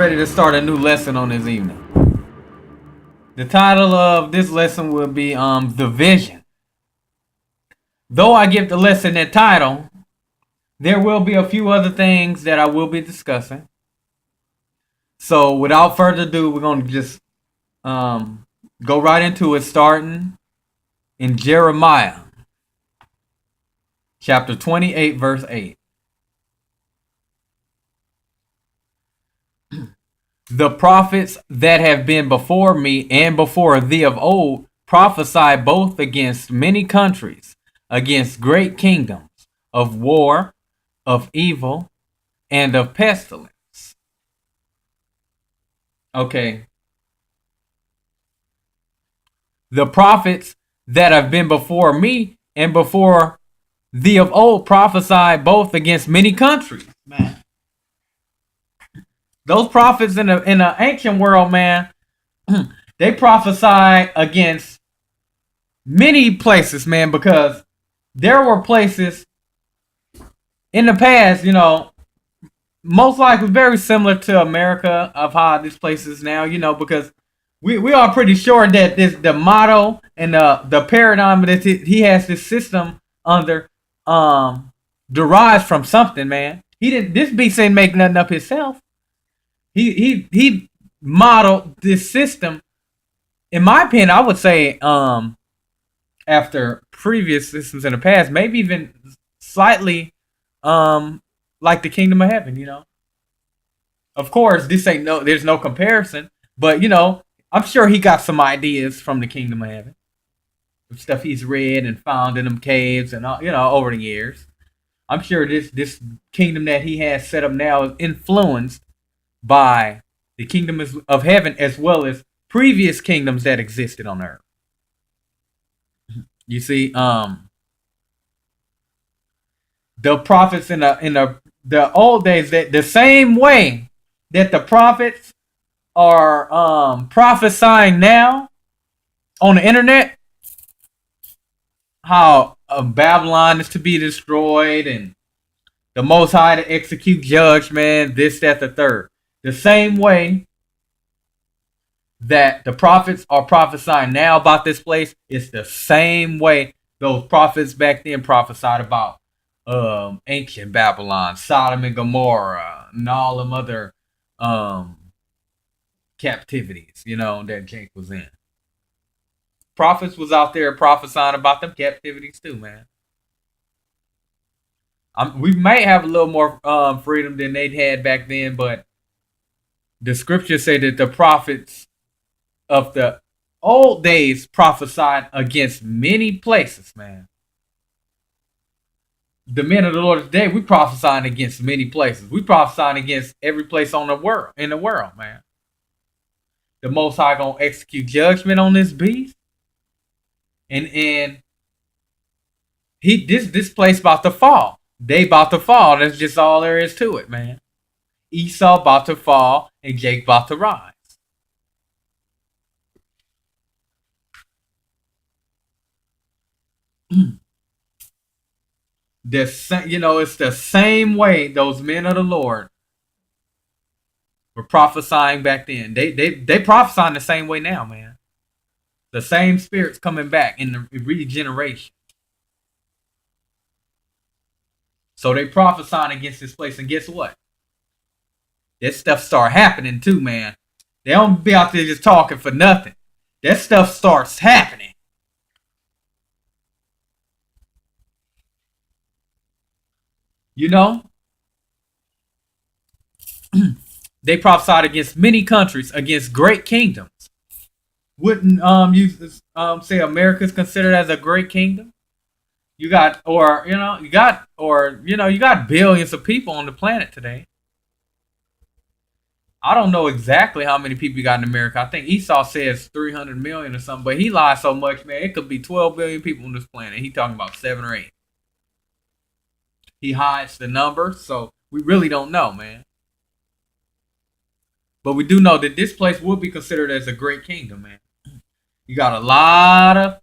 ready to start a new lesson on this evening. The title of this lesson will be The Vision. Though I give the lesson that title, there will be a few other things that I will be discussing. So without further ado, we're going to just go right into it, starting in Jeremiah chapter 28, verse 8. The prophets that have been before me and before thee of old prophesy both against many countries, against great kingdoms, of war, of evil, and of pestilence. Okay. The prophets that have been before me and before thee of old prophesy both against many countries, man. Those prophets in the ancient world, man, they prophesy against many places, man, because there were places in the past, most likely very similar to America of how this place is now, because we are pretty sure that the motto and the paradigm that he has this system under derives from something, man. This beast ain't make nothing up himself. He modeled this system, in my opinion, I would say, after previous systems in the past, maybe even slightly like the kingdom of heaven, Of course, there's no comparison, but I'm sure he got some ideas from the kingdom of heaven. Stuff he's read and found in them caves and over the years. I'm sure this kingdom that he has set up now is influenced by the kingdom of heaven as well as previous kingdoms that existed on earth. You see, the prophets in the old days, that the same way that the prophets are prophesying now on the internet, how Babylon is to be destroyed and the Most High to execute judgment, this, that, the third. The same way that the prophets are prophesying now about this place, it's the same way those prophets back then prophesied about ancient Babylon, Sodom and Gomorrah, and all them other captivities, that Jake was in. Prophets was out there prophesying about them captivities too, man. We might have a little more freedom than they'd had back then, but the scriptures say that the prophets of the old days prophesied against many places, man. The men of the Lord today, we prophesying against many places. We prophesying against every place in the world, man. The Most High gonna execute judgment on this beast, and this place about to fall. They about to fall. That's just all there is to it, man. Esau about to fall and Jake about to rise. It's the same way those men of the Lord were prophesying back then. They prophesying the same way now, man. The same spirits coming back in the regeneration. So they prophesying against this place, and guess what? That stuff start happening too, man. They don't be out there just talking for nothing. That stuff starts happening. They prophesied against many countries, against great kingdoms. Wouldn't you say America's considered as a great kingdom? You got billions of people on the planet today. I don't know exactly how many people you got in America. I think Esau says 300 million or something, but he lies so much, man. It could be 12 billion people on this planet. He talking about 7 or 8. He hides the number, so we really don't know, man. But we do know that this place will be considered as a great kingdom, man. You got a lot of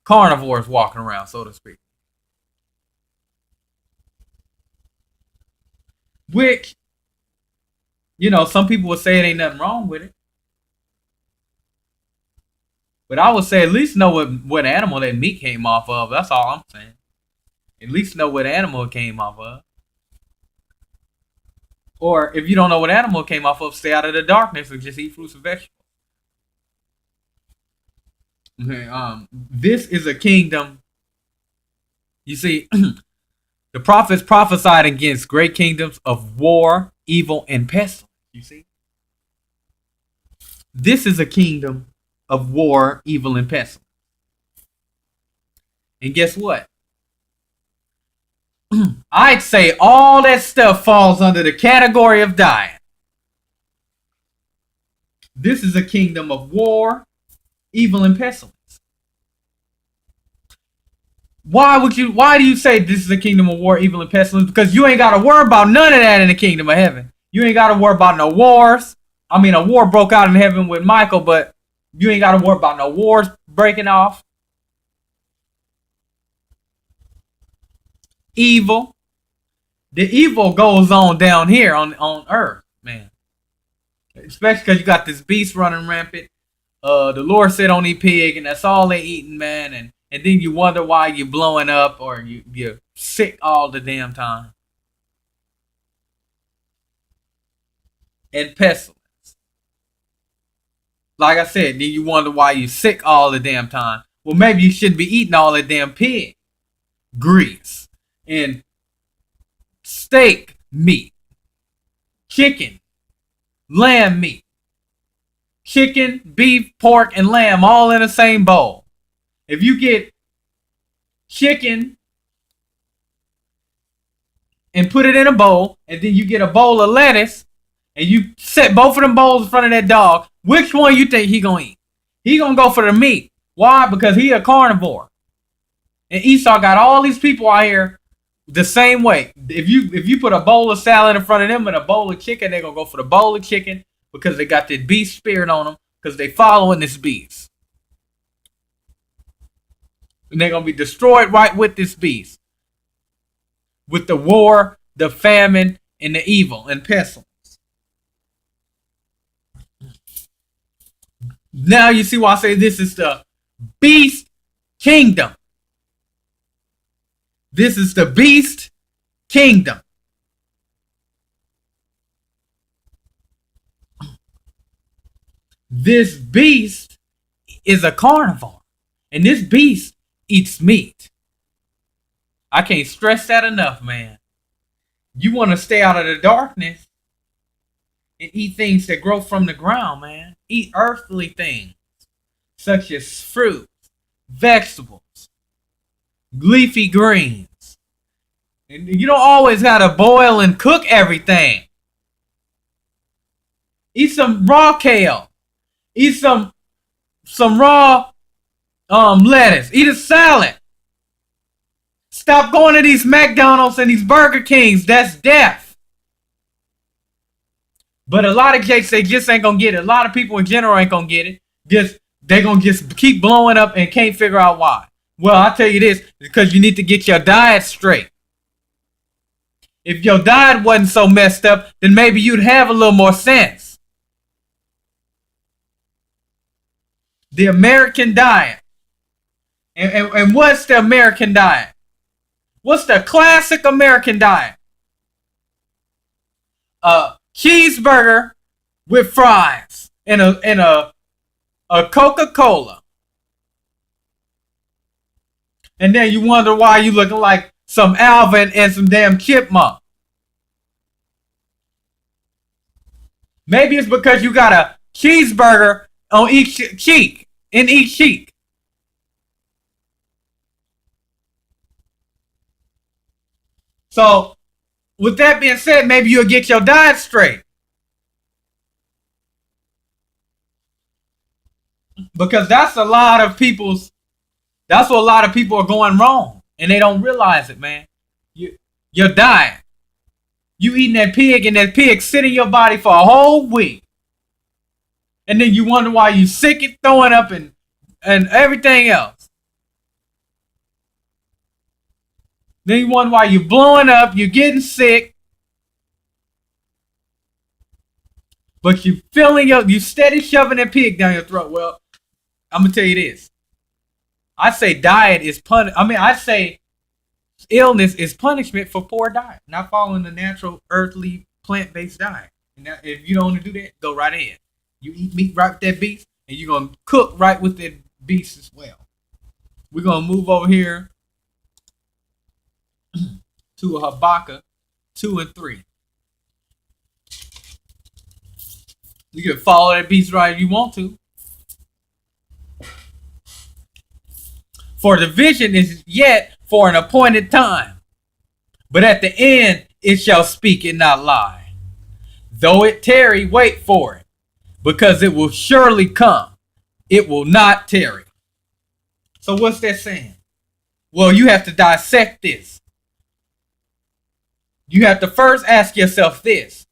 carnivores walking around, so to speak. Which Some people would say it ain't nothing wrong with it, but I would say at least know what animal that meat came off of. That's all I'm saying. At least know what animal it came off of. Or if you don't know what animal it came off of, stay out of the darkness and just eat fruits and vegetables. Okay, this is a kingdom. You see, the prophets prophesied against great kingdoms of war, evil, and pestilence. You see, this is a kingdom of war, evil, and pestilence. And guess what? I'd say all that stuff falls under the category of dying. This is a kingdom of war, evil, and pestilence. Why do you say this is a kingdom of war, evil, and pestilence? Because you ain't got to worry about none of that in the kingdom of heaven. You ain't got to worry about no wars. I mean, a war broke out in heaven with Michael, but you ain't got to worry about no wars breaking off. Evil. The evil goes on down here on earth, man. Especially because you got this beast running rampant. The Lord said don't eat pig, and that's all they eating, man. And then you wonder why you're blowing up or you're sick all the damn time. And pestilence. Like I said, then you wonder why you're sick all the damn time. Well, maybe you shouldn't be eating all that damn pig grease and steak meat, chicken, lamb meat, chicken, beef, pork, and lamb all in the same bowl. If you get chicken and put it in a bowl, and then you get a bowl of lettuce, and you set both of them bowls in front of that dog, which one you think he gonna eat? He gonna go for the meat. Why? Because he a carnivore. And Esau got all these people out here the same way. If you put a bowl of salad in front of them and a bowl of chicken, they're gonna go for the bowl of chicken because they got that beast spirit on them because they following this beast. And they're gonna be destroyed right with this beast. With the war, the famine, and the evil and pestilence. Now you see why I say this is the beast kingdom. This is the beast kingdom. This beast is a carnivore. And this beast eats meat. I can't stress that enough, man. You want to stay out of the darkness and eat things that grow from the ground, man. Eat earthly things such as fruit, vegetables, leafy greens. And you don't always gotta boil and cook everything. Eat some raw kale. Eat some raw lettuce. Eat a salad. Stop going to these McDonald's and these Burger Kings. That's death. But a lot of cakes, they just ain't gonna get it. A lot of people in general ain't gonna get it. They're gonna just keep blowing up and can't figure out why. Well, I'll tell you this, because you need to get your diet straight. If your diet wasn't so messed up, then maybe you'd have a little more sense. The American diet. And what's the American diet? What's the classic American diet? Cheeseburger with fries and a Coca-Cola. And then you wonder why you looking like some Alvin and some damn chipmunk. Maybe it's because you got a cheeseburger on each cheek, in each cheek. So, with that being said, maybe you'll get your diet straight. Because that's what a lot of people are going wrong. And they don't realize it, man. Your diet. You eating that pig and that pig sit in your body for a whole week. And then you wonder why you sick and throwing up and everything else. Then you wonder why you're blowing up, you're getting sick. But you steady shoving that pig down your throat. Well, I'm gonna tell you this. I say diet is I say illness is punishment for poor diet, not following the natural, earthly, plant-based diet. And now, if you don't want to do that, go right ahead. You eat meat right with that beast, and you're gonna cook right with that beast as well. We're gonna move over here to Habakkuk 2 and 3. You can follow that beast right if you want to. For the vision is yet for an appointed time, but at the end it shall speak and not lie. Though it tarry, wait for it, because it will surely come. It will not tarry. So what's that saying? Well, you have to dissect this. You have to first ask yourself this.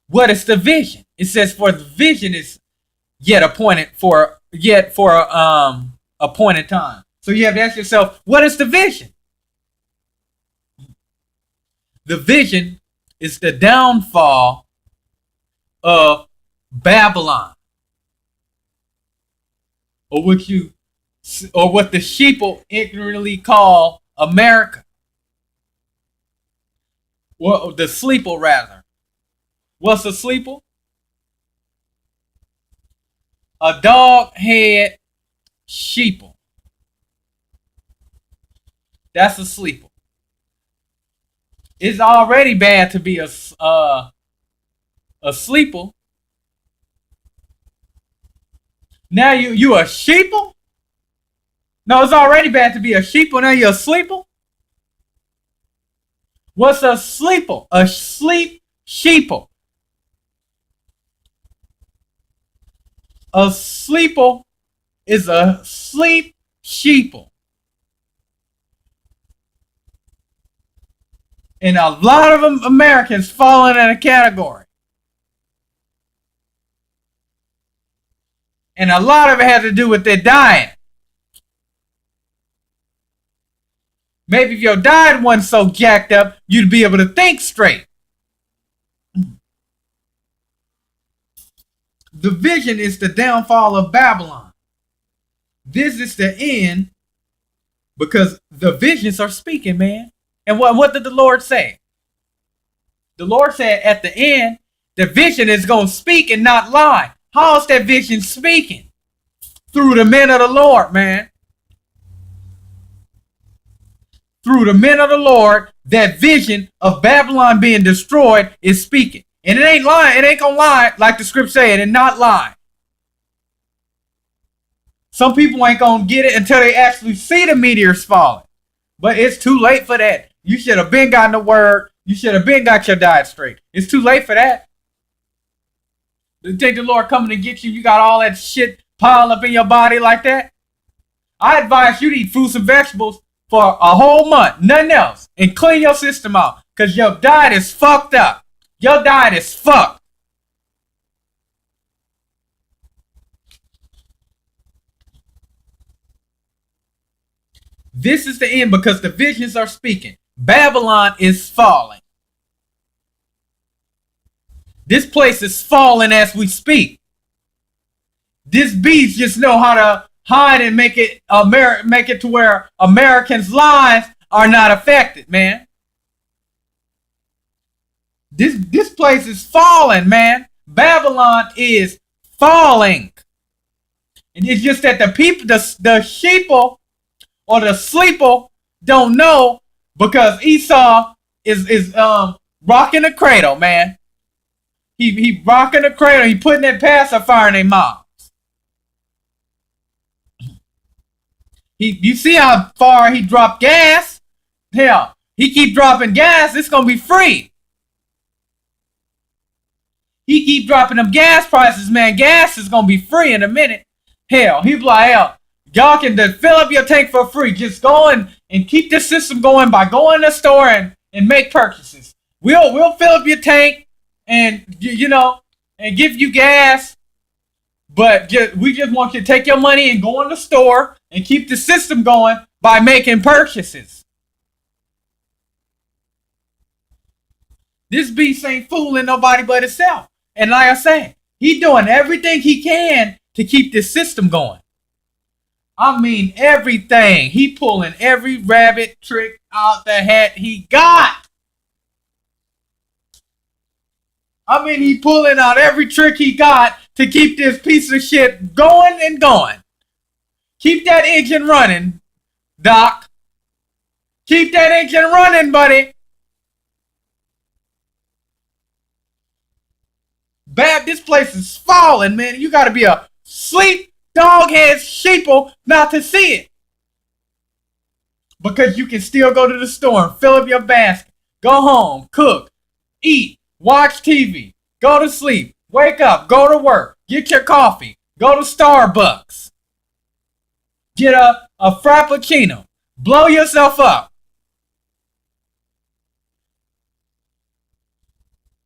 What is the vision? It says, for the vision is yet appointed for appointed time. So you have to ask yourself, what is the vision? The vision is the downfall of Babylon, or what the sheeple ignorantly call America. Well, the sleeple rather. What's a sleeple? A dog-head sheeple. That's a sleeple. It's already bad to be a sleeple. Now you a sheeple? No, it's already bad to be a sheeple. Now you're a sleeple. What's a sleeple? A sleep sheeple. A sleeple is a sleep sheeple. And a lot of Americans fall in that category. And a lot of it has to do with their diet. Maybe if your diet wasn't so jacked up, you'd be able to think straight. The vision is the downfall of Babylon. This is the end because the visions are speaking, man. And what did the Lord say? The Lord said at the end, the vision is going to speak and not lie. How is that vision speaking? Through the men of the Lord, man. Through the men of the Lord, that vision of Babylon being destroyed is speaking. And it ain't lying. It ain't going to lie like the script said and not lie. Some people ain't going to get it until they actually see the meteors falling. But it's too late for that. You should have been gotten the word. You should have been got your diet straight. It's too late for that. You think the Lord coming to get you, you got all that shit piled up in your body like that? I advise you to eat fruits and vegetables for a whole month, nothing else, and clean your system out, because your diet is fucked up. Your diet is fucked. This is the end because the visions are speaking. Babylon is falling. This place is falling as we speak. This beast just know how to hide and make it to where Americans' lives are not affected, man. This place is falling, man. Babylon is falling. And it's just that the people, the sheeple or the sleeple don't know because Esau is rocking the cradle, man. He rocking the cradle. He putting that pacifier in their mouths. You see how far he dropped gas? Hell, he keep dropping gas. It's gonna be free. He keep dropping them gas prices, man. Gas is gonna be free in a minute. Hell, he be like, hell, y'all can fill up your tank for free. Just go and keep this system going by going to the store and make purchases. We'll fill up your tank and and give you gas. But we just want you to take your money and go in the store and keep the system going by making purchases. This beast ain't fooling nobody but itself. And like I said, he doing everything he can to keep this system going. I mean everything. He pulling every rabbit trick out the hat he got. I mean he pulling out every trick he got to keep this piece of shit going and going. Keep that engine running, Doc. Keep that engine running, buddy. Bad, this place is falling, man. You gotta be a sleep doghead sheeple not to see it. Because you can still go to the store and fill up your basket, go home, cook, eat, watch TV, go to sleep, wake up, go to work, get your coffee, go to Starbucks, get a frappuccino, blow yourself up.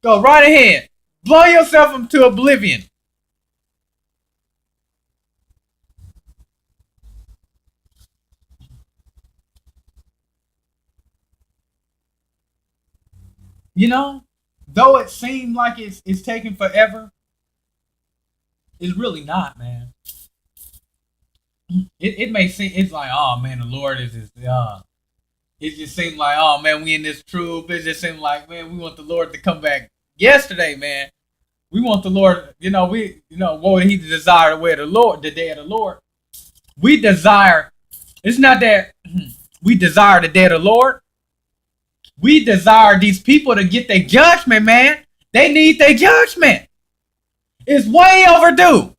Go right ahead. Blow yourself into oblivion. You know, though it seemed like it's taking forever, it's really not, man. It may seem it's like, oh man, the Lord is just it just seemed like, oh man, we in this troop. It just seemed like, man, we want the Lord to come back yesterday, man. We want the Lord, what he desire to wear the Lord, the day of the Lord. We desire, it's not that we desire the day of the Lord. We desire these people to get their judgment, man. They need their judgment. It's way overdue.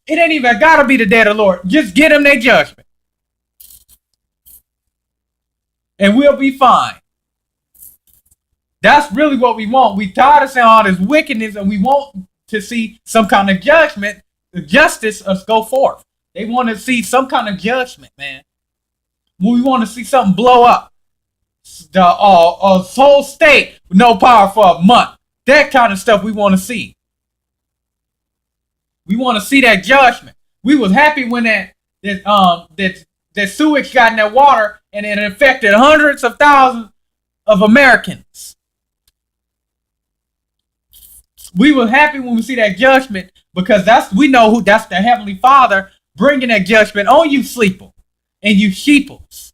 It ain't even gotta be the day of the Lord. Just get them their judgment. And we'll be fine. That's really what we want. We tired of seeing all this wickedness and we want to see some kind of judgment, justice us go forth. They want to see some kind of judgment, man. We want to see something blow up. The whole state with no power for a month. That kind of stuff we want to see. We want to see that judgment. We was happy when that sewage got in that water and it affected hundreds of thousands of Americans. We were happy when we see that judgment because we know that's the Heavenly Father bringing that judgment on you sleeper and you sheeples.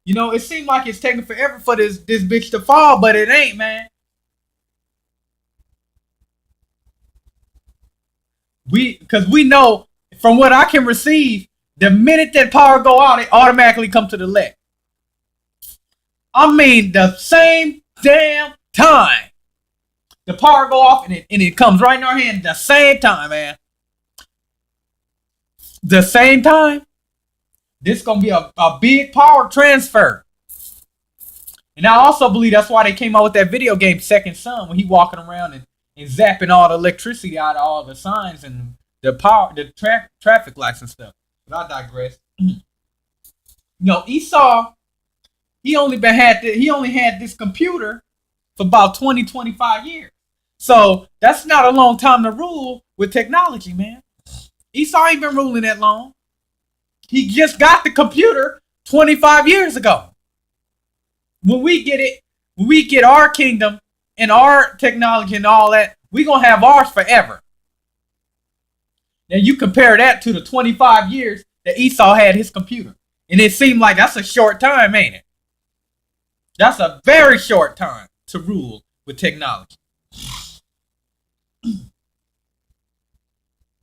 You know, it seemed like it's taking forever for this bitch to fall, but it ain't, man. Because we know from what I can receive, the minute that power go out, it automatically come to the left. I mean, the same damn time. The power go off and it comes right in our hand the same time, man. The same time. This is going to be a big power transfer. And I also believe that's why they came out with that video game Second Son when he walking around and zapping all the electricity out of all the signs and the power, the traffic lights and stuff. But I digress. Esau, he only had this computer for about 20, 25 years. So that's not a long time to rule with technology, man. Esau ain't been ruling that long. He just got the computer 25 years ago. When we get our kingdom and our technology and all that, we gonna have ours forever. Now you compare that to the 25 years that Esau had his computer. And it seemed like that's a short time, ain't it? That's a very short time to rule with technology.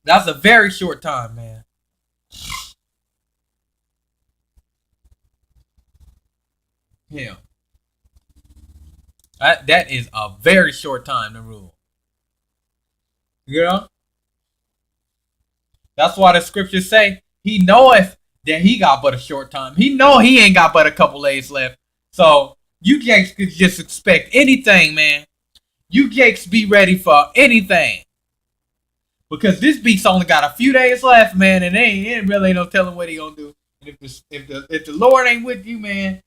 That's a very short time, man. Hell. That is a very short time to rule. You know? That's why the scriptures say he knoweth that he got but a short time. He know he ain't got but a couple days left. So you guys could just expect anything, man. You jakes be ready for anything. Because this beast only got a few days left, man, and ain't really no telling what he gonna do. And if the Lord ain't with you, man,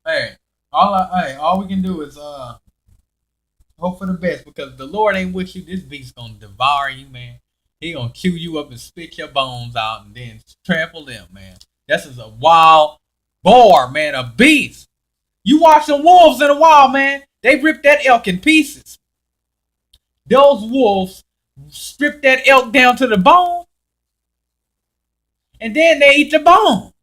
hey, all we can do is hope for the best, because if the Lord ain't with you, this beast gonna devour you, man. He gonna chew you up and spit your bones out and then trample them, man. This is a wild boar, man, a beast. You watch some wolves in the wild, man. They rip that elk in pieces. Those wolves strip that elk down to the bone, and then they eat the bone.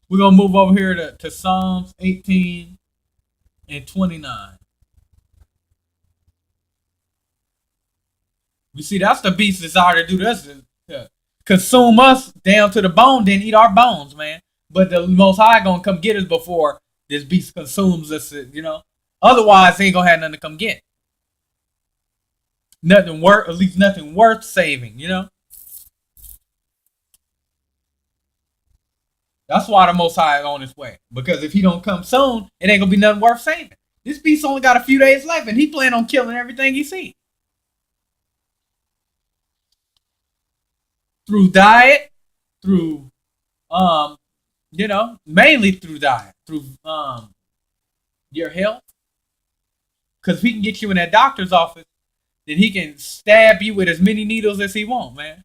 We're gonna move over here to Psalms 18 and 29. You see, that's the beast's desire to do this, to consume us down to the bone, then eat our bones, man. But the Most High gonna come get us before this beast consumes us, you know. Otherwise, he ain't gonna have nothing to come get. Nothing worth, at least nothing worth saving, you know. That's why the Most High is on his way. Because if he don't come soon, it ain't gonna be nothing worth saving. This beast only got a few days left, and he plan on killing everything he sees. Through diet, through you know, mainly through diet, through your health. Because if he can get you in that doctor's office, then he can stab you with as many needles as he wants, man.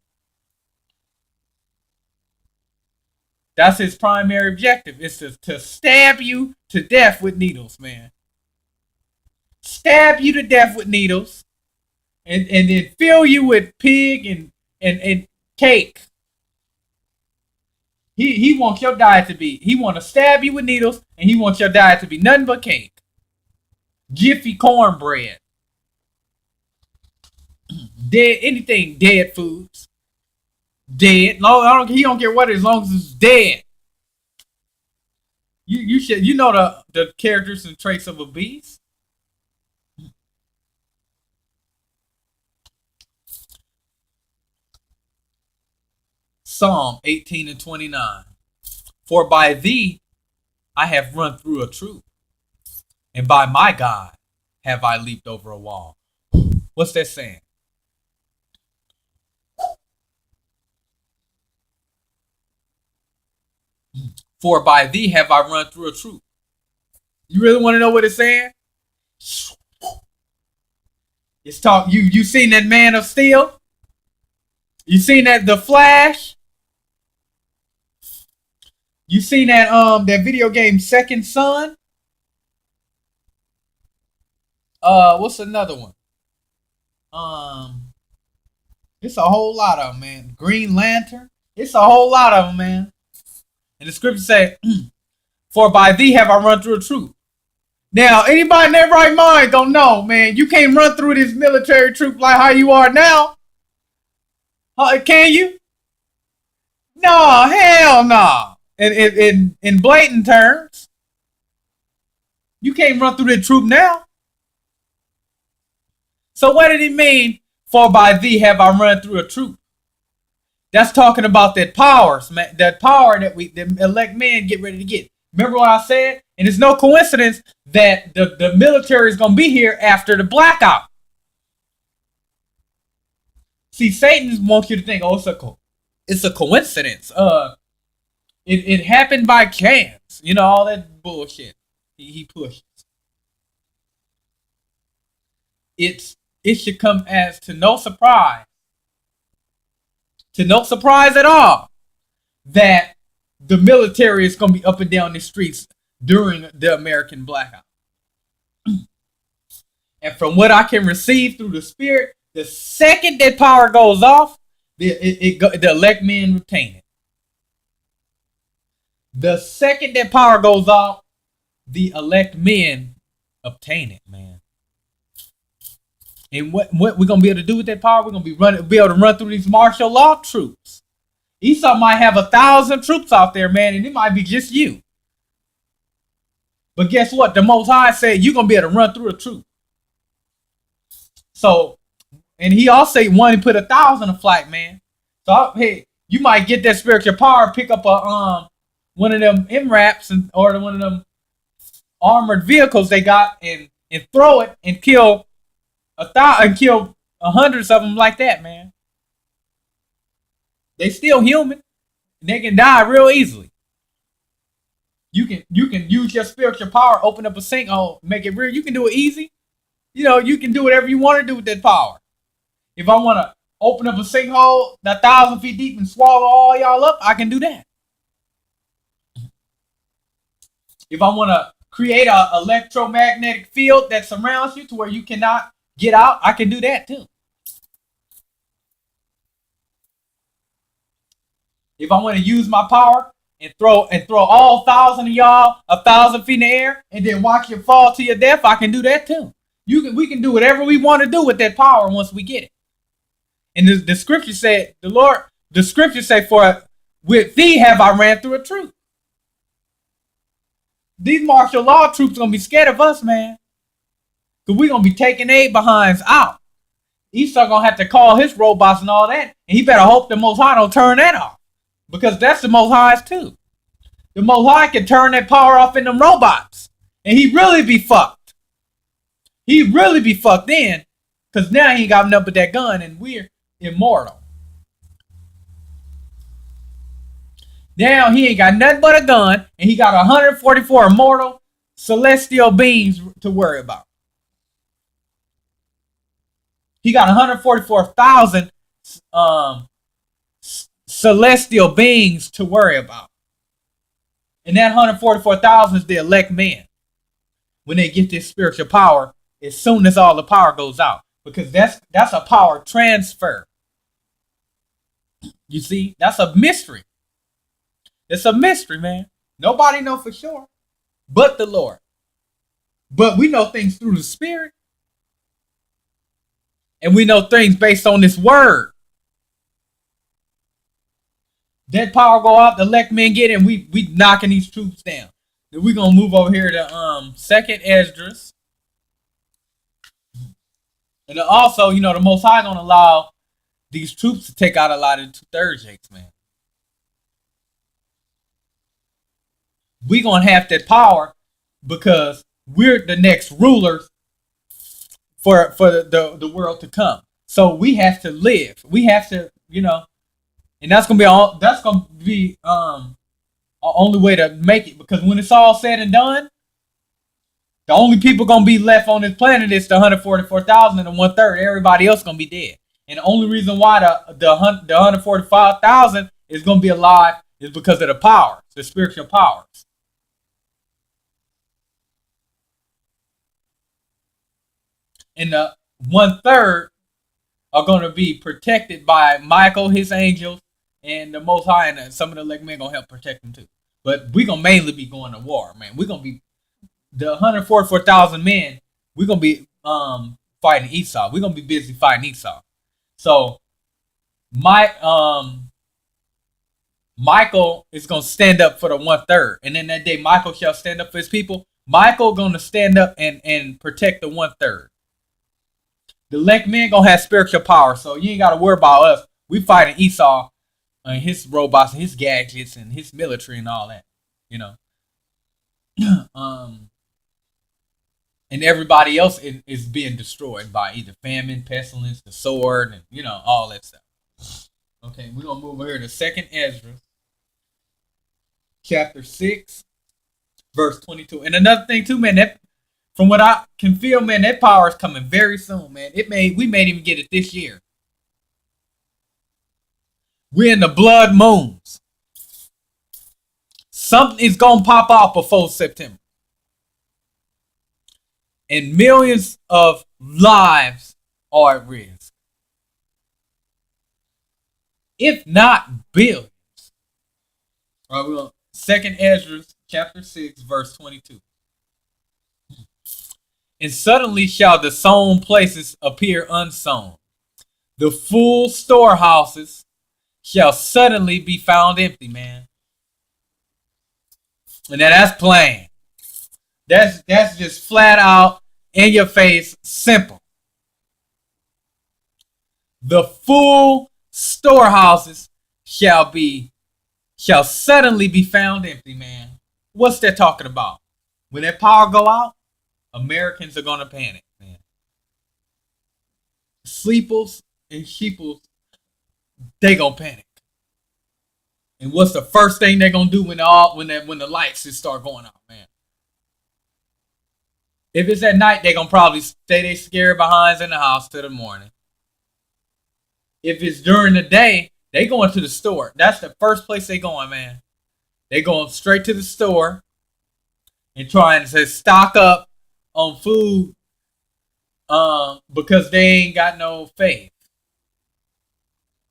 That's his primary objective, is to stab you to death with needles, man. Stab you to death with needles, and then fill you with pig and cake. He wants your diet to be, he want to stab you with needles, and he wants your diet to be nothing but cake. Jiffy cornbread. Dead, anything dead foods. Dead. No, he don't care what it is, as long as it's dead. You should, you know, the characters and traits of a beast. Psalm 18 and 29. For by thee I have run through a troop, and by my God have I leaped over a wall. What's that saying? For by thee have I run through a troop. You really want to know what it's saying? It's talk. You seen that Man of Steel? You seen that The Flash? You seen that video game Second Son? What's another one? It's a whole lot of them, man. Green Lantern. It's a whole lot of them, man. And the scripture say, "For by thee have I run through a troop." Now, anybody in their right mind don't know, man. You can't run through this military troop like how you are now. Can you? No, hell no. In blatant terms, you can't run through the troop now. So what did it mean? For by thee have I run through a troop. That's talking about that powers, man. That power that the elect men get ready to get. Remember what I said? And it's no coincidence that the military is going to be here after the blackout. See, Satan wants you to think, oh, it's a coincidence. It happened by chance. You know, all that bullshit he pushes. It should come as to no surprise at all, that the military is going to be up and down the streets during the American blackout. And from what I can receive through the Spirit, the second that power goes off, the elect men retain it. The second that power goes off, the elect men obtain it, man. And what we're going to be able to do with that power, we're going to be able to run through these martial law troops. Esau might have 1,000 troops out there, man, and it might be just you. But guess what? The Most High said you're going to be able to run through a troop. So, and he also wanted to put 1,000 a flight, man. So, hey, you might get that spiritual power, pick up one of them MRAPs or one of them armored vehicles they got and throw it and kill 100 of them like that, man. They still human. They can die real easily. You can use your spiritual power, open up a sinkhole, make it real. You can do it easy. You can do whatever you want to do with that power. If I want to open up a sinkhole 1,000 feet deep and swallow all y'all up, I can do that. If I want to create an electromagnetic field that surrounds you to where you cannot get out, I can do that too. If I want to use my power and throw all 1,000 of y'all 1,000 feet in the air and then watch you fall to your death, I can do that too. We can do whatever we want to do with that power once we get it. And the scripture said, the scripture say, for with thee have I ran through a troop. These martial law troops gonna be scared of us, man. Cause we gonna be taking their behinds out. Esau gonna have to call his robots and all that, and he better hope the Most High don't turn that off. Because that's the Most High's too. The Most High can turn that power off in them robots. And he really be fucked. He really be fucked in. Because now he ain't got nothing but that gun and we're immortal. Now he ain't got nothing but a gun and he got 144 immortal celestial beings to worry about. He got 144,000 celestial beings to worry about. And that 144,000 is the elect men. When they get this spiritual power, as soon as all the power goes out. Because that's a power transfer. You see, that's a mystery. It's a mystery, man. Nobody know for sure but the Lord. But we know things through the Spirit. And we know things based on this word. That power go out, the elect men get it, and we knocking these troops down. Then we're gonna move over here to second Esdras. And then also, the Most High gonna allow these troops to take out a lot of the 2/3 jakes, man. We gonna have that power because we're the next rulers for the world to come. So we have to live. We have to, and that's gonna be our only way to make it. Because when it's all said and done, the only people gonna be left on this planet is the 144,000 and the 1/3. Everybody else gonna be dead. And the only reason why the 145,000 is gonna be alive is because of the powers, the spiritual powers. And the 1/3 are going to be protected by Michael, his angels, and the Most High, and some of the elect men going to help protect them too. But we're going to mainly be going to war, man. We're going to be the 144,000 men. We're going to be fighting Esau. We're going to be busy fighting Esau. So Michael is going to stand up for the 1/3, and then that day Michael shall stand up for his people. Michael going to stand up and protect the 1/3. The elect men gonna have spiritual power, so you ain't gotta worry about us. We fighting Esau and his robots and his gadgets and his military and all that, and everybody else is being destroyed by either famine, pestilence, the sword, and all that stuff. Okay, we're gonna move over here to second Ezra, chapter 6, verse 22. And another thing too, man, that from what I can feel, man, that power is coming very soon, man. We may even get it this year. We're in the blood moons. Something is gonna pop off before September. And millions of lives are at risk. If not billions. All right, we're on 2nd Ezra, chapter 6, verse 22. And suddenly shall the sown places appear unsown. The full storehouses shall suddenly be found empty, man. And now that's plain. That's just flat out in your face, simple. The full storehouses shall suddenly be found empty, man. What's that talking about? When that power go out, Americans are gonna panic, man. Sleepers and sheeples, they gonna panic. And what's the first thing they gonna do when the lights just start going out, man? If it's at night, they gonna probably stay they scared behinds in the house till the morning. If it's during the day, they going to the store. That's the first place they going, man. They going straight to the store and trying to stock up on food, because they ain't got no faith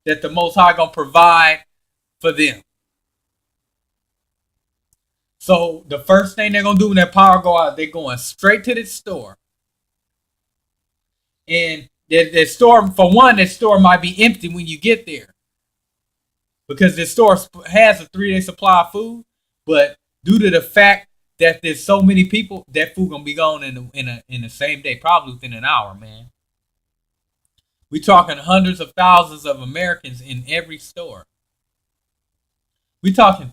that the Most High gonna provide for them. So the first thing they're gonna do when that power go out, they're going straight to the store. And the store, for one, the store might be empty when you get there, because the store has a 3-day supply of food. But due to the fact that there's so many people, that food gonna be gone in the same day, probably within an hour, man. We talking hundreds of thousands of Americans in every store. We talking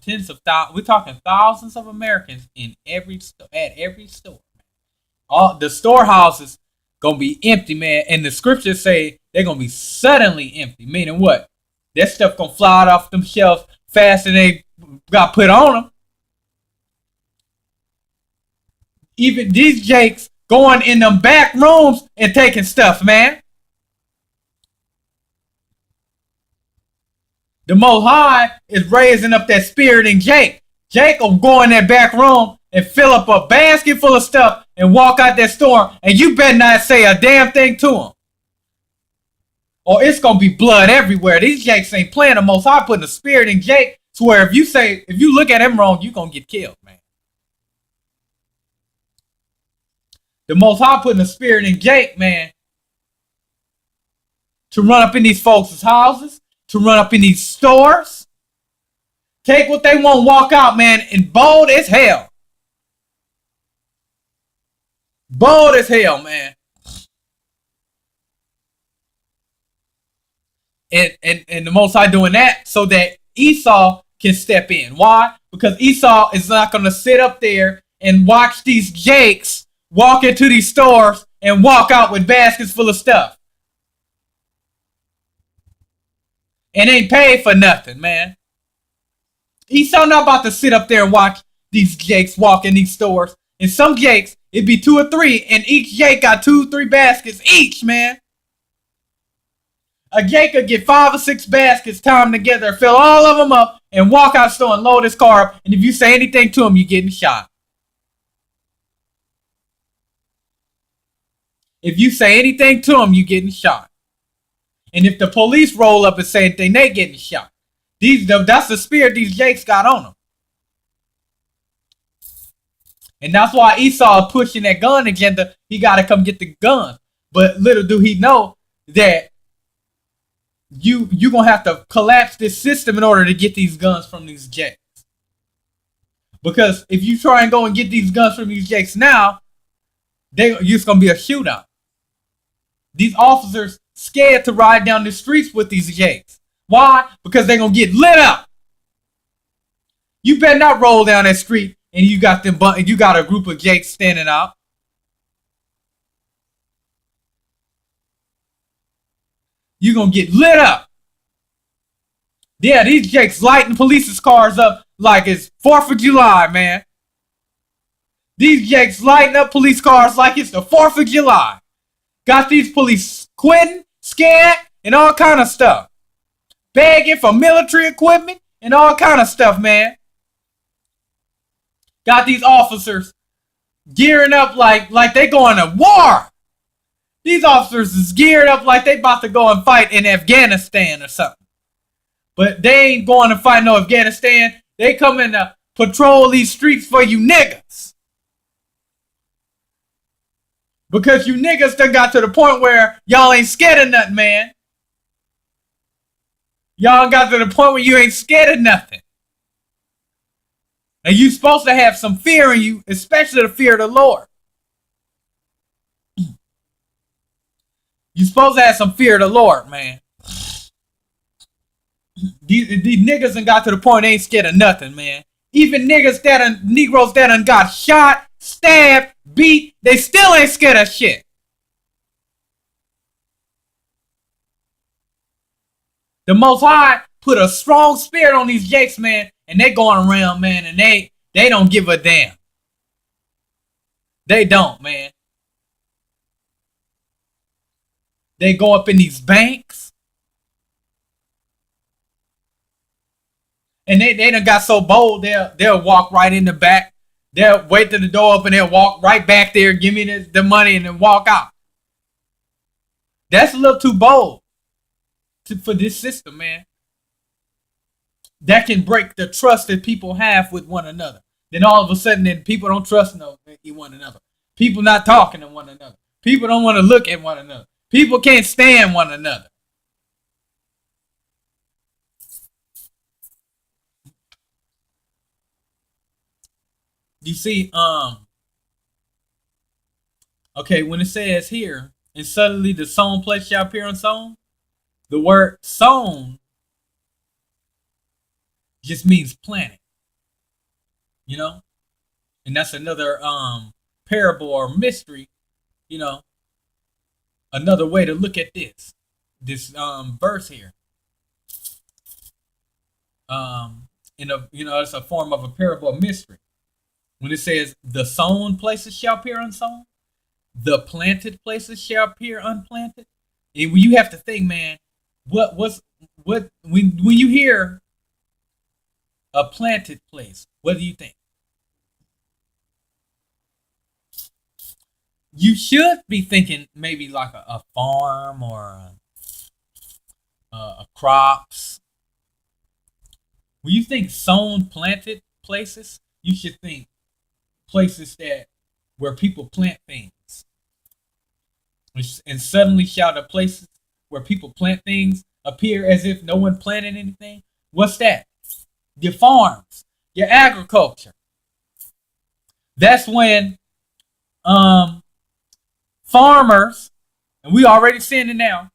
we talking thousands of Americans in every at every store. All the storehouses gonna be empty, man. And the scriptures say they're gonna be suddenly empty. Meaning what? That stuff gonna fly out off them shelves faster than they got put on them. Even these jakes going in them back rooms and taking stuff, man. The Most High is raising up that spirit in Jake. Jake will go in that back room and fill up a basket full of stuff and walk out that store, and you better not say a damn thing to him, or it's gonna be blood everywhere. These Jakes ain't playing. The Most High putting the spirit in Jake to where if you look at him wrong, you gonna get killed, man. The Most High putting the spirit in Jake, man, to run up in these folks' houses, to run up in these stores, take what they want, walk out, man, and bold as hell. Bold as hell, man. And the Most High doing that so that Esau can step in. Why? Because Esau is not going to sit up there and watch these Jakes walk into these stores and walk out with baskets full of stuff. And ain't paid for nothing, man. Esau not about to sit up there and watch these Jakes walk in these stores. And some Jakes, it'd be 2 or 3, and each Jake got 2 or 3 baskets each, man. A Jake could get 5 or 6 baskets, tie them together, fill all of them up, and walk out the store and load his car up. And if you say anything to him, you're getting shot. If you say anything to him, you're getting shot. And if the police roll up and say anything, they getting shot. That's the spirit these Jakes got on them. And that's why Esau is pushing that gun agenda. He got to come get the guns. But little do he know that you're going to have to collapse this system in order to get these guns from these Jakes. Because if you try and go and get these guns from these Jakes now, it's going to be a shootout. These officers scared to ride down the streets with these Jakes. Why? Because they're going to get lit up. You better not roll down that street and you got a group of Jakes standing out. You're going to get lit up. Yeah, these Jakes lighting police's cars up like it's 4th of July, man. These Jakes lighting up police cars like it's the 4th of July. Got these police quitting, scared, and all kind of stuff. Begging for military equipment and all kind of stuff, man. Got these officers gearing up like they going to war. These officers is geared up like they about to go and fight in Afghanistan or something. But they ain't going to fight no Afghanistan. They come in to patrol these streets for you niggas. Because you niggas done got to the point where y'all ain't scared of nothing, man. Y'all got to the point where you ain't scared of nothing. And you supposed to have some fear in you, especially the fear of the Lord. You supposed to have some fear of the Lord, man. These niggas done got to the point they ain't scared of nothing, man. Even Negroes that done got shot, stabbed, beat, they still ain't scared of shit. The Most High put a strong spirit on these Jakes, man, and they going around, man, and they don't give a damn. They don't, man. They go up in these banks, and they done got so bold they'll walk right in the back. They'll wait till the door open. They'll walk right back there, give me the money, and then walk out. That's a little too bold for this system, man. That can break the trust that people have with one another. Then all of a sudden, then people don't trust one another. People not talking to one another. People don't want to look at one another. People can't stand one another. You see, okay, when it says here, and suddenly the sown place shall appear unsown, the word sown just means planted, you know? And that's another parable or mystery, you know, another way to look at this verse here. It's a form of a parable of mystery. When it says the sown places shall appear unsown, the planted places shall appear unplanted. And you have to think, man, what when you hear a planted place, what do you think? You should be thinking maybe like a farm or a crops. When you think sown planted places, you should think places that where people plant things. And suddenly shall the places where people plant things appear as if no one planted anything. What's that? Your farms, your agriculture. That's when farmers, and we already seeing it now,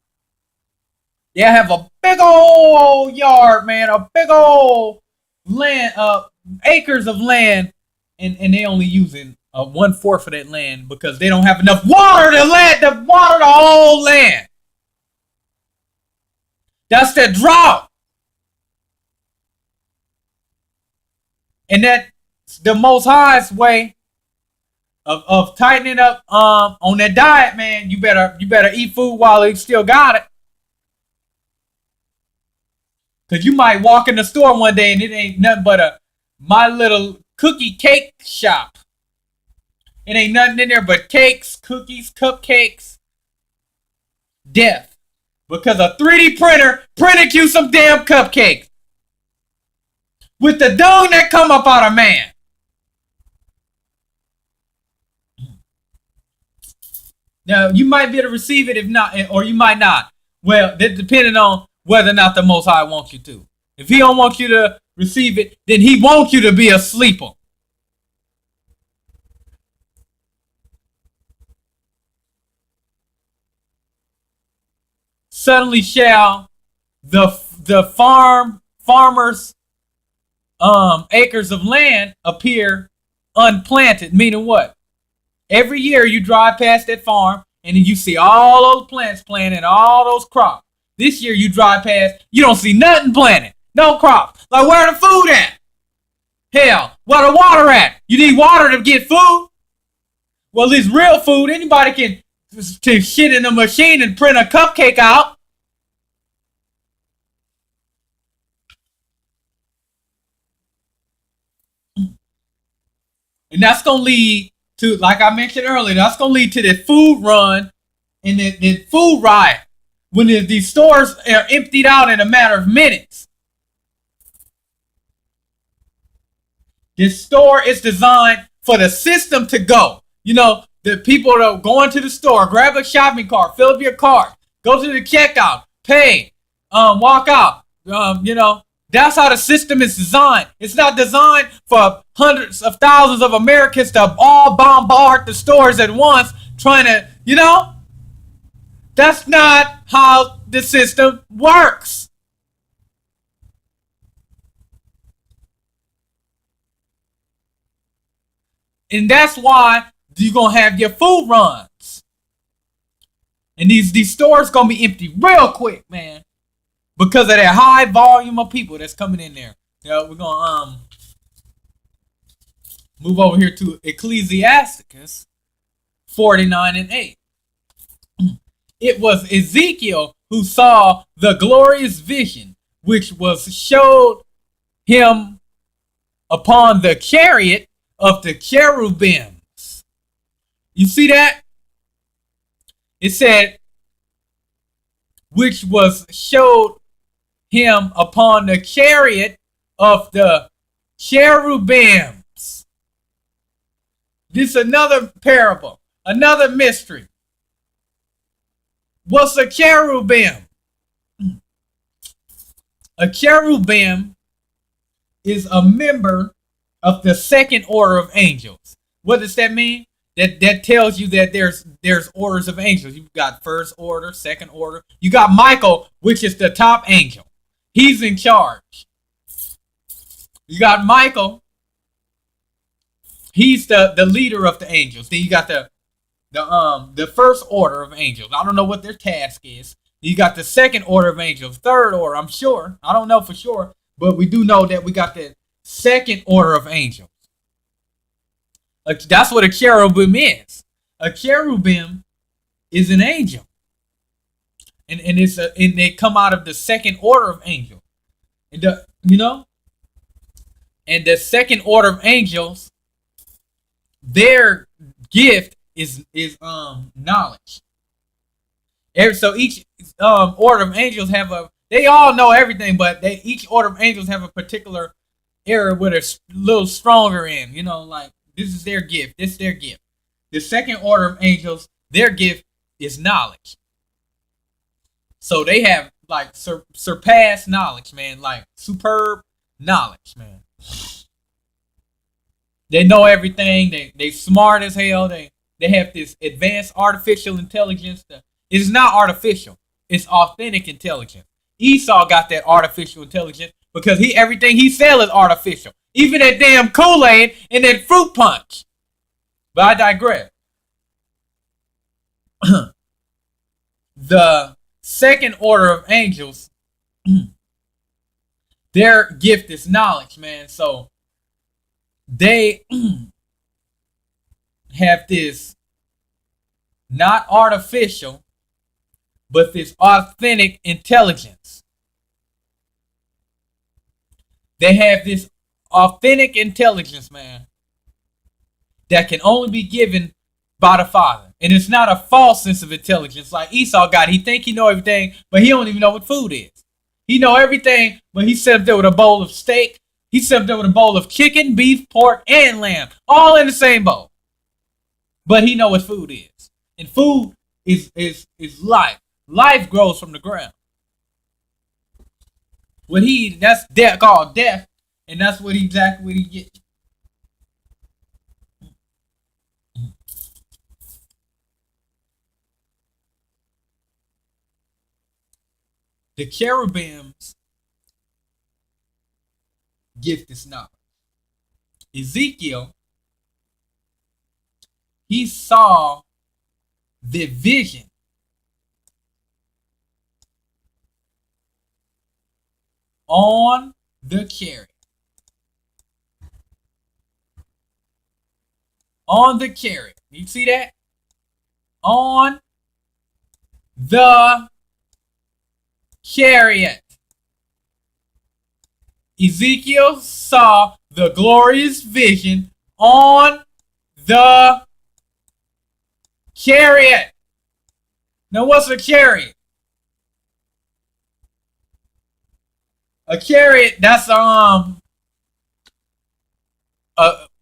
they have a big old yard, man, a big old land, acres of land, and they only using 1/4 of that land because they don't have enough water to water the whole land. That's the drought. And that's the most highest way of tightening up on that diet, man. You better eat food while you still got it. Cause you might walk in the store one day and it ain't nothing but a my little cookie cake shop. It ain't nothing in there but cakes, cookies, cupcakes, death. Because a 3D printer printed you some damn cupcakes. With the dung that come up out of man. Now, you might be able to receive it if not, or you might not. Well, depending on whether or not the Most High wants you to. If he don't want you to receive it, then he wants you to be a sleeper. Suddenly shall the farmers acres of land appear unplanted, meaning what? Every year you drive past that farm and you see all those plants planted, all those crops. This year you drive past, you don't see nothing planted, no crops. Like where the food at? Hell, where the water at? You need water to get food. Well, this real food, anybody can shit in a machine and print a cupcake out. And that's going to lead to, like I mentioned earlier, that's going to lead to the food run and the food riot. When these stores are emptied out in a matter of minutes. This store is designed for the system to go. You know, the people that go into the store, grab a shopping cart, fill up your cart, go to the checkout, pay, walk out. That's how the system is designed. It's not designed for hundreds of thousands of Americans to all bombard the stores at once, trying to, that's not how the system works. And that's why you're going to have your food runs. And these stores going to be empty real quick, man. Because of that high volume of people that's coming in there. We're going to move over here to Ecclesiasticus 49:8. it was Ezekiel who saw the glorious vision, which was showed him upon the chariot of the cherubims. You see that? It said, which was showed him upon the chariot of the cherubims. This is another parable, another mystery. What's a cherubim? A cherubim is a member of the second order of angels. What does that mean? That tells you that there's orders of angels. You've got first order, second order. You got Michael, which is the top angel. He's in charge. You got Michael. He's the leader of the angels. Then you got the first order of angels. I don't know what their task is. You got the second order of angels, third order, I'm sure. I don't know for sure, but we do know that we got the second order of angels. That's what a cherubim is. A cherubim is an angel. And they come out of the second order of angels. And and the second order of angels, their gift is knowledge. So each order of angels they all know everything, but each order of angels have a particular area where they're a little stronger in. Like this is their gift. This is their gift. The second order of angels, their gift is knowledge. So they have like surpassed knowledge, man. Like superb knowledge, man. They know everything. They smart as hell. They have this advanced artificial intelligence. It's not artificial. It's authentic intelligence. Esau got that artificial intelligence because everything he sells is artificial. Even that damn Kool-Aid and that fruit punch. But I digress. The second order of angels, their gift is knowledge, man. So they have this not artificial, but this authentic intelligence. They have this authentic intelligence, man, that can only be given by the Father. And it's not a false sense of intelligence like Esau got. He think he know everything, but he don't even know what food is. He know everything, but he sat up there with a bowl of steak. He sat up there with a bowl of chicken, beef, pork, and lamb, all in the same bowl. But he know what food is. And food is life. Life grows from the ground. That's death, called death, and that's exactly what he gets. The cherubims gift is knowledge. Ezekiel, he saw the vision on the chariot. On the chariot. You see that? On the chariot. Ezekiel saw the glorious vision on the chariot. Now, what's a chariot? A chariot, that's what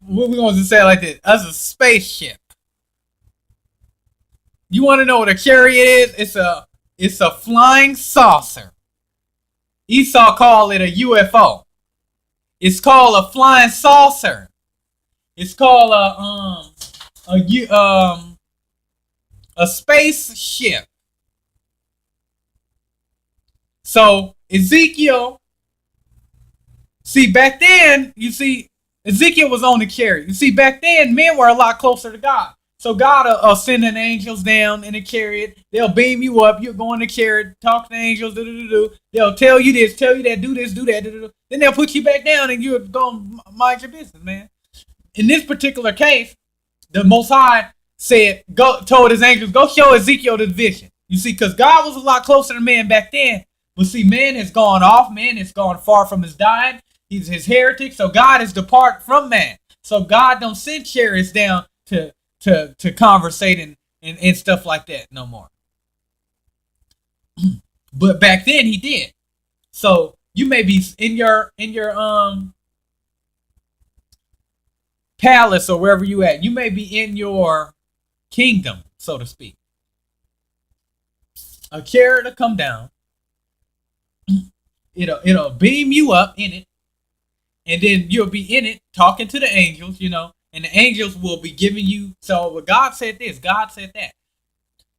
we going to say it like this. That's a spaceship. You want to know what a chariot is? It's a flying saucer. Esau called it a UFO. It's called a flying saucer. It's called a spaceship. So Ezekiel, back then, Ezekiel was on the chariot. You see, back then, men were a lot closer to God. So God will send an angels down in a chariot. They'll beam you up. You'll go in the chariot, talk to the angels. They'll tell you this, tell you that, do this, do that. Then they'll put you back down and you're going to mind your business, man. In this particular case, the Most High told his angels, go show Ezekiel the vision. You see, because God was a lot closer to man back then. But see, man has gone off. Man has gone far from his dying. He's his heretic. So God is depart from man. So God don't send chariots down to conversate and stuff like that no more. But back then he did. So you may be in your palace or wherever you at. You may be in your kingdom, so to speak. A chariot will come down. It'll beam you up in it, and then you'll be in it talking to the angels, and the angels will be giving you. So well, God said this, God said that.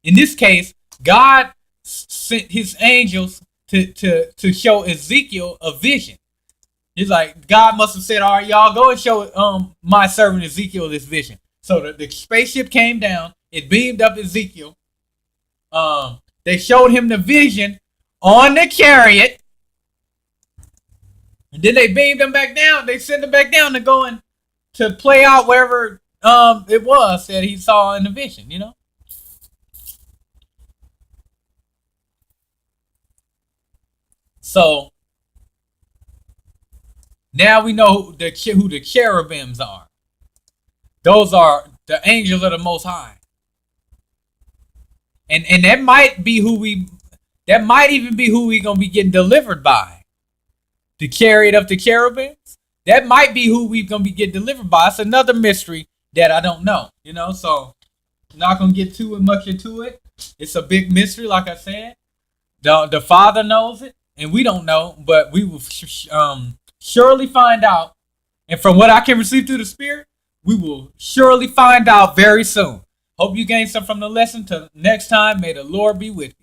In this case, God sent his angels to show Ezekiel a vision. He's like, God must have said, all right, y'all go and show my servant Ezekiel this vision. So the spaceship came down, it beamed up Ezekiel. They showed him the vision on the chariot. And then they beamed him back down. They sent him back down to go and to play out wherever it was that he saw in the vision. So now we know who the cherubims are. Those are the angels of the Most High. And that might be that might even be who we gonna be getting delivered by. The chariot of the cherubims. That might be who we gonna be getting delivered by. It's another mystery that I don't know. So I'm not gonna get too much into it. It's a big mystery, like I said. The Father knows it, and we don't know, but we will surely find out. And from what I can receive through the Spirit, we will surely find out very soon. Hope you gained some from the lesson. Till next time, may the Lord be with you.